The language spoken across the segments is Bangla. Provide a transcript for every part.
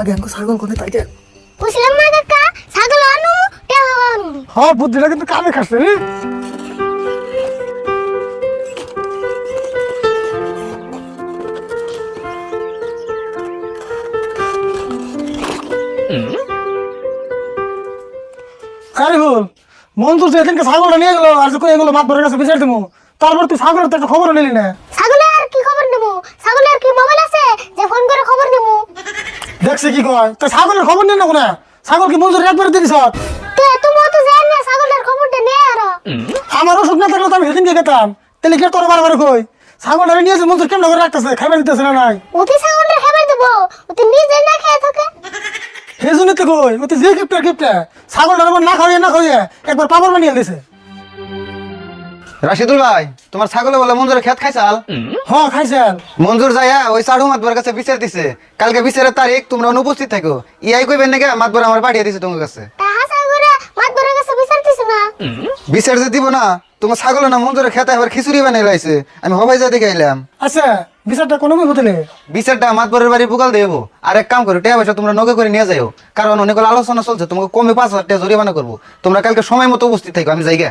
আগে আমাকে ছাগল কোনে তাই দে। বুঝলাম না কাকা, ছাগল আনু টাকা আনু। হ্যাঁ বুদ্ধিটা কিন্তু কামে খাচ্ছে রে। আরে বল মঞ্জুর যে এদিনকে ছাগলটা নিয়ে গেল আর যে এগুলো মাতবরের কাছে বিচার দেবো, তারপর তুই ছাগলের তো একটা খবর নিলি না। ছাগলের আর কি খবর নেব? ছাগলের কি মোবাইল আছে যে ফোন করে খবর নেব? দেখছি কি কয় তো ছাগলের খবর নিয়ে নেবো না, ছাগল কি মঞ্জুর একবার দিয়ে দিছ? তে তুমি তো জান না ছাগলের খবরটা নে আর। আমার ওষুধ না থাকলে তো আমি সেদিনকে খেতাম, তাহলে কি তোর বারবার কই ছাগলটা নিয়েছে মঞ্জুর কেমন করে রাখতেছে, খাইবার দিতেছে না নাই? ওতে ছাগলের খাবার দেব, ওতে নিজে না খেয়ে থাকে। সেই জন্য তো কই ওতে যে কিপটা ছাগলটা আমার না খাওয়াইয়া একবার পাপড় বানিয়ে দিয়েছে। রাশিদুল ভাই, তোমার ছাগলে বলে মঞ্জুরের খেত খাইছাল? হ্যাঁ খাইছেন। মঞ্জুর যাইয়া ওই সাড়ু মাতবর কাছে বিচার দিছে, কালকে বিচারের তারিখ, তোমরা অনুপস্থিত থাকো। ইয়াই কইবেন নাকি মাতবর আমার পাঠিয়ে দিছে তোমার কাছে। তা হাসা করে মাতবরের কাছে বিচারতিছ না? বিচার যে দিব না, তোমার ছাগল না মঞ্জুরের খেতে আবার খিচুড়ি বানিয়ে লাইছে, আমি হবাই যা দেখে আইলাম। আচ্ছা বিচারটা কোনো হতেলে বিচারটা মাতবরের বাড়ি বুকাল দেব। আর এক কাম করো, টেয়া পয়সা তোমরা নগে করে নিয়ে যাও, কারণ অনেক আলোচনা চলছে, তোমাকে কমে 5,000 টাকা জরিমানা করবো। তোমরা কালকে সময় মতো উপস্থিত থাকো, আমি যাইগা।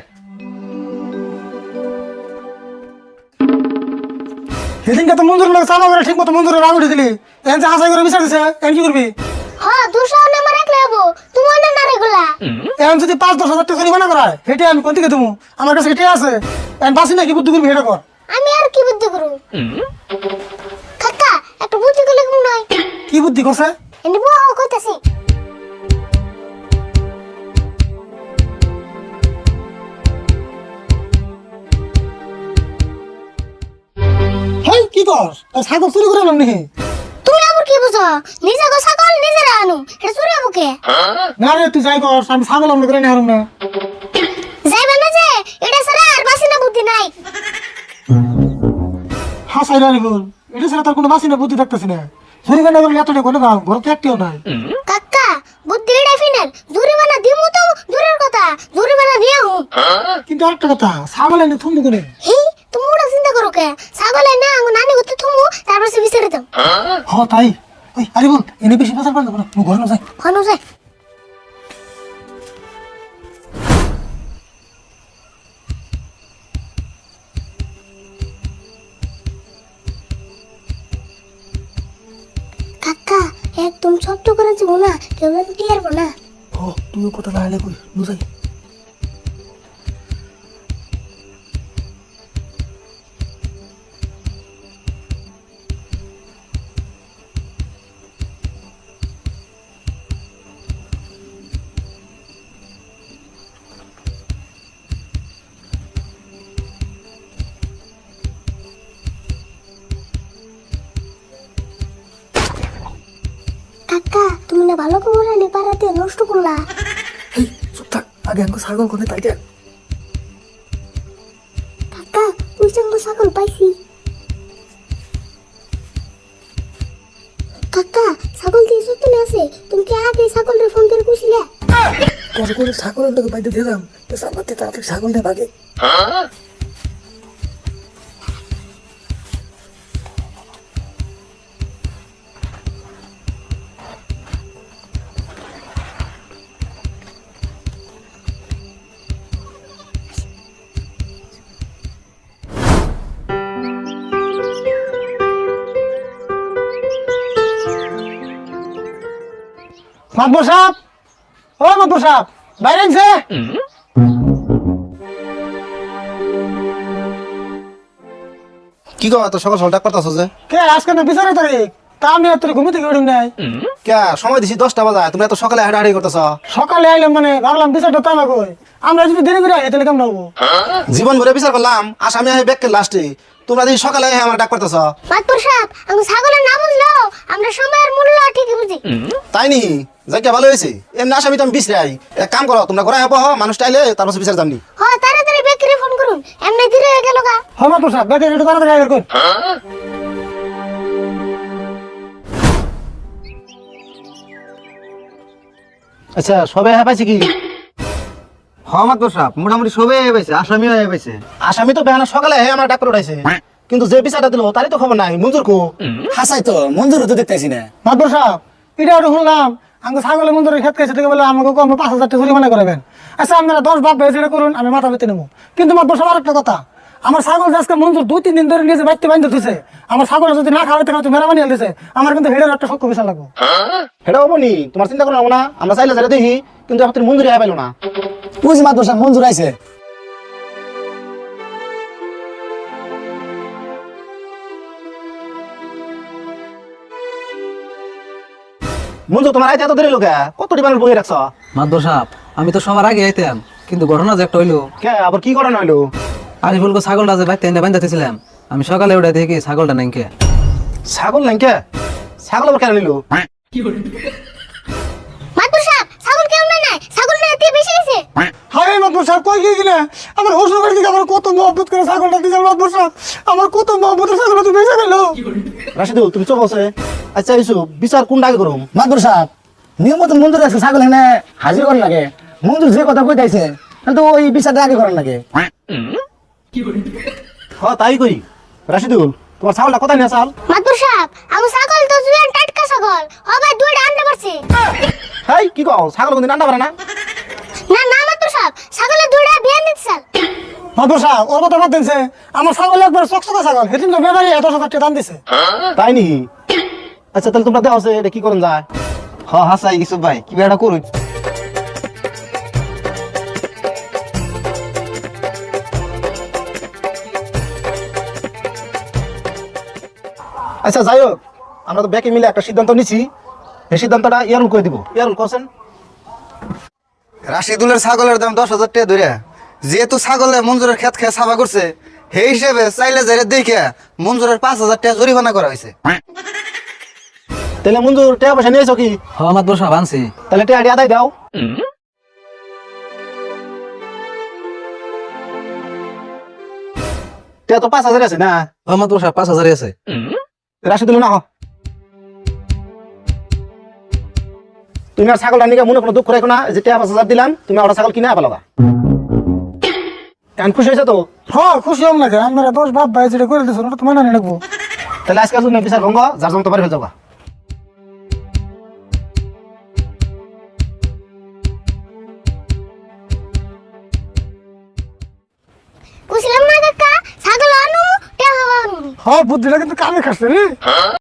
সেদিনকে তো মঞ্জুর লোক চাপা করে ঠিক মতো মঞ্জুরের রাগ উঠে দিলি, এখন যে হাসাই করে বিচার দিছে এখন কি করবি? হ্যাঁ দুশো নাম্বার রাখলে হবো, তুমি না না রেগুলা। এখন যদি 5-10 হাজার টাকা জরিমানা করায় হেঁটে আমি কোন থেকে দেবো? আমার কাছে হেঁটে আছে, এখন বাসি না কি বুদ্ধি করবি হেঁটে কর। আমি আর কি বুদ্ধি করব? কাকা একটা বুদ্ধি করলে কেমন হয়? কি বুদ্ধি করছে? এনে বউ কইতাছি। হেই কি কর ছাগল চুরি করে আনলাম নাকি? তুমি আবার কি বুঝো? নিজে গো ছাগল নিজেরা আনো, এটা চুরি হবো কে? না রে তুই যাই কর, আমি ছাগল আমরা করে নিয়ে হারুম না। যাইবে না যে এটা ছাড়া আর বাসি না বুদ্ধি নাই। হাসাই রে বল, এটা ছাড়া তার কোনো বাসি না বুদ্ধি থাকতেছি না। জরিমানা করলে এতটা কোনো দাম ঘর তো একটিও নাই। কাকা বুদ্ধি এটা ফিনাল, জরিমানা দিমু তো দূরের কথা, জরিমানা দিয়া হু। কিন্তু আরেকটা কথা, ছাগল এনে থুমবো করে। হেই তুমি ওটা চিন্তা করো কে? ছাগল না আঙ্গু নানি হতে থুমু, তারপর সে বিচারে দাও। হ তাই। ওই আরে বল এনে বেশি বাজার পারবো না, ঘর না যাই। হনু যাই। কাকা একদম ছোট্ট করে যাবো না, কেউ যেন টিয়ারবো না। ও তুইও কথা লাগালে কই বুঝাই। কাকা তুমি না ভালো খবর আনি পাড়াতে নষ্ট করলা। এই চুপ থাক, আগে আমাকে ছাগল কোনে তাই দে। কাকা ওই সঙ্গে ছাগল পাইছি। কাকা ছাগল দিয়ে সত্যি আছে, তুমি কি আগে ছাগলের ফোন করে কুছিলে? কত করে ছাগলের লোক বাইতে দিলাম, তো সামনে তাড়াতাড়ি ছাগল নিয়ে ভাগে। মাতবর সাহেব, ও মাতবর সাহেব বাইরে আনছে। কি কো এত সকাল সকাল ডাক করতেছ যে? কে আজকে না বিচারের তারিখ, তা আমি আর তোর ঘুমে থেকে উঠি নাই। কে সময় দিছি 10টা বাজায়, তুমি এত সকালে হাঁটাহাঁটি করতেছ? সকালে আইলাম মানে ভাবলাম বিচারটা তামা কই, আমরা যদি দেরি করে আই তাহলে কেমন হবো? জীবন ভরে বিচার করলাম, আসামি হয়ে ব্যাগকে লাস্টে, তোমরা যদি সকালে আমার ডাক করতেছ। মাতপুর সাহেব আমি ছাগলের নাম বুঝলো, আমরা সময়ের মূল্য ঠিকই বুঝি। তাই নি যাইটা ভালো হয়েছে, এমনি আসামি তো আমি বিছরাই। এক কাম করো, তোমরা ঘরে হবো, মানুষ টাইলে তারপর বিচার জানি। হ্যাঁ তাড়াতাড়ি বেকরি ফোন করুন, এমনি ধীরে হয়ে গেল গা। হ্যাঁ মাতবর সাহেব ব্যাগে একটু তাড়াতাড়ি আগে কর। আচ্ছা সবে হ্যাঁ পাইছে কি? হমাদ বসাব মোটামুটি সবে পাইছে, আসামি হয়ে পাইছে। আসামি তো বেহানা সকালে আমার ডাক্তার উঠাইছে, কিন্তু যে বিচারটা দিল তারই তো খবর নাই। মঞ্জুর কো? হাসাই তো মঞ্জুর তো দেখতেছি না। মাতবর সাহেব এটা ওটা শুনলাম আমাকে ছাগলের মন্দিরের ক্ষেত খেয়েছে থেকে বলে আমাকে কম 5,000 টাকা জরিমানা করাবেন। আচ্ছা আপনারা 10 বাপ ভাই যেটা করুন আমি মাথা পেতে নেবো, কিন্তু মাত্র সবার একটা কথা, আমার ছাগল আজকে মঞ্জুর 2-3 দিন ধরে নিজে বাড়িতে বাঁধতে দিছে, আমার ছাগল যদি না খাওয়াতে খাওয়াতে মেরামানি দিছে, আমার কিন্তু হেডের একটা সক্ষ বিশাল লাগবে। সেটা হবো নি, তোমার চিন্তা করো না, আমরা চাইলে যারা দেখি কিন্তু এখন মঞ্জুরি আয় পাইলো না। বুঝি মাত্র সাহেব মঞ্জুর আইছে। মঞ্জুর তোমার আইতে এত দেরি লোকে কত ডিমান্ড বই রাখছ? মাদবর সাহেব আমি তো সবার আগে আইতাম, কিন্তু ঘটনা যে একটা হইলো, কে আবার কি করানো হইলো? আরিফুলকে ছাগলটা যে বাইতে এনে বাঁধাতেছিলাম, আমি সকালে উঠে দেখি ছাগলটা নাই কে। ছাগল নাই কে? ছাগল আবার কেন নিল? মাতুর সাহেব ছাগল কেউ নাই, ছাগল না এতে বেশি হইছে। হাই মাদবর সাহেব কই গিয়ে আমার হোসেন বাড়ি থেকে আমার কত মহব্বত করে ছাগলটা দিয়েছে মাদবর সাহেব, আমার কত মহব্বতের ছাগলটা তুমি বেঁচে গেল। রাশিদুল তুমি চোখ আছে? আচ্ছা ইসু বিচার কোনটা আগে করুম? মাদুর সাহেব নিয়মিত মঞ্জুর আছে ছাগল এনে হাজির করার লাগে, মঞ্জুর যে কথা কইতাইছে কিন্তু ওই বিচারটা আগে করার লাগে। তাই কই। রাশিদুল তোমার ছাগলটা কোথায় নিয়ে চাল? মাতুর সাহেব আমার ছাগল তো জুয়ান টাটকা ছাগল, ও ভাই দুইটা আন্ডা পারছে। হাই কি কও, ছাগল কোনদিন আন্ডা পারে না? না না মাতুর সাহেব ছাগলে দুইটা বিয়ান দিছে। মাদবর সাহেব ওর কথা বাদ দিনছে, আমার ছাগল একবার চকচকা ছাগল, সেদিন তো ব্যাপারী 10,000 টাকা দাম দিছে। তাই নি? আচ্ছা তাহলে তোমরা দেওয়া আছে এটা কি করেন যায়? হাসাই ইসুফ ভাই কি বেড়া করুন। আচ্ছা যাই হোক, আমরা তো ব্যাকে মিলে একটা সিদ্ধান্ত নিছি, এই সিদ্ধান্তটা ইয়ারুল করে দিব। ইয়ারুল করছেন? রাশিদুলের ছাগলের দাম 10,000 টাকা ধরে, যেহেতু ছাগলে মঞ্জুরের ক্ষেত খেয়ে সাফা করছে, সেই হিসেবে চাইলে যাই দেখে মঞ্জুরের 5,000 টাকা জরিমানা করা হয়েছে। তাহলে মঞ্জুর টাকা পয়সা নিয়েছো কি? হ মাদবর সাহেব আনছি। তাহলে টাকা আদায় দাও। টাকা তো 5,000 আছে না? হ মাদবর সাহেব 5,000 আছে। রাশিদুল না তুমি আর ছাগলটা নিয়ে মনে কোনো দুঃখ রেখো না, যে টাকা 5,000 দিলাম তুমি ওটা ছাগল কিনে পালাবা। এখন খুশি হয়েছে তো? হ্যাঁ খুশি হম না, আপনারা 10 বাপ ভাই যেটা করে দিয়েছেন ওটা তো মানা রাখবো। তাহলে আজকে আসুন বিচার ভঙ্গ, যার জন্য তোমার হয়ে যাবা। কুছিলাম না কাকা ছাগল আনু টাকা আনু। হ্যাঁ বুদ্ধিটা কিন্তু কামে খাচ্ছে রে।